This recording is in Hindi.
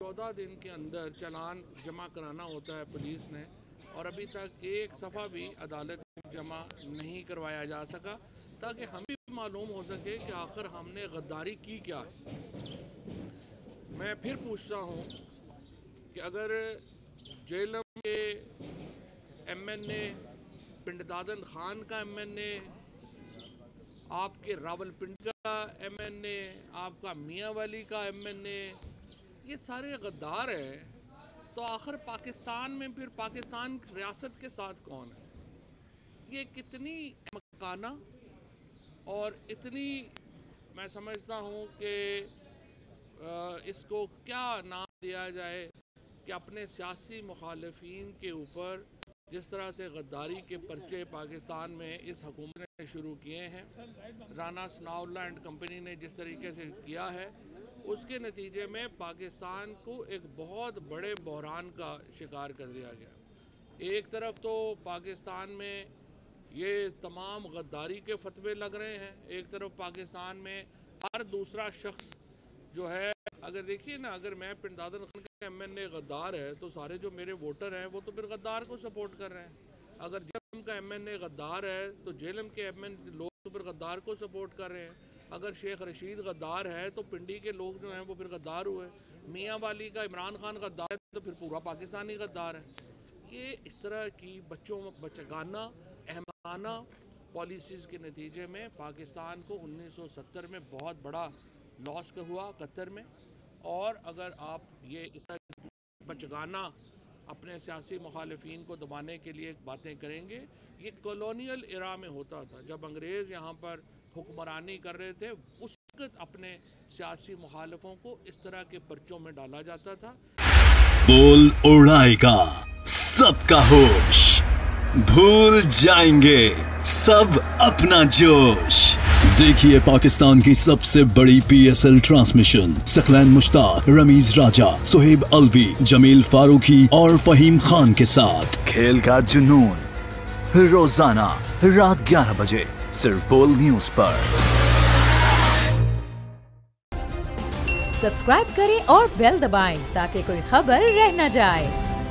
14 दिन के अंदर चालान जमा कराना होता है पुलिस ने, और अभी तक एक सफ़ा भी अदालत में जमा नहीं करवाया जा सका, ताकि हमें भी मालूम हो सके कि आखिर हमने गद्दारी की क्या है। मैं फिर पूछता हूँ कि अगर जेलम के MNA, पिंडदादन खान का MNA, आपके रावलपिंडी का MNA, आपका मियाँ वाली का MNA, ये सारे गद्दार हैं, तो आखिर पाकिस्तान में फिर पाकिस्तान रियासत के साथ कौन है? ये कितनी मकाना और इतनी, मैं समझता हूँ कि इसको क्या नाम दिया जाए कि अपने सियासी मुखालिफिन के ऊपर जिस तरह से गद्दारी के पर्चे पाकिस्तान में इस हुकूमत ने शुरू किए हैं, राना सनाउल्लाह एंड कंपनी ने जिस तरीके से किया है, उसके नतीजे में पाकिस्तान को एक बहुत बड़े बहरान का शिकार कर दिया गया। एक तरफ तो पाकिस्तान में ये तमाम गद्दारी के फतवे लग रहे हैं, एक तरफ पाकिस्तान में हर दूसरा शख्स जो है, अगर देखिए ना, अगर मैं पिंडदादन खान का MNA गद्दार है तो सारे जो मेरे वोटर हैं वो तो फिर गद्दार को सपोर्ट कर रहे हैं। अगर जेलम का MNA गद्दार है तो जेलम के MNA लोग तो फिर गद्दार को सपोर्ट कर रहे हैं। अगर शेख रशीद गद्दार है तो पिंडी के लोग जो हैं वो फिर गद्दार हुए। मियाँ वाली का इमरान खान गद्दार है तो फिर पूरा पाकिस्तान ही गद्दार है। ये इस तरह की बचगाना अहमकाना पॉलिसीज़ के नतीजे में पाकिस्तान को 1970 में बहुत बड़ा लॉस का हुआ कतर में। और अगर आप ये इस बचगाना अपने सियासी मुखालिफिन को दबाने के लिए बातें करेंगे, ये कॉलोनियल इरा में होता था, जब अंग्रेज़ यहाँ पर हुक्मरानी कर रहे थे, उस वक्त अपने सियासी मुखालिफों को इस तरह के पर्चों में डाला जाता था। बोल उड़ाएगा सबका होश, भूल जाएंगे सब अपना जोश। देखिए पाकिस्तान की सबसे बड़ी PSL ट्रांसमिशन सकलैन मुश्ताक, रमीज राजा, सुहेब अलवी, जमील फारूकी और फहीम खान के साथ खेल का जुनून रोजाना रात 11 बजे सिर्फ बोल न्यूज पर। सब्सक्राइब करें और बेल दबाएं ताकि कोई खबर रह न जाए।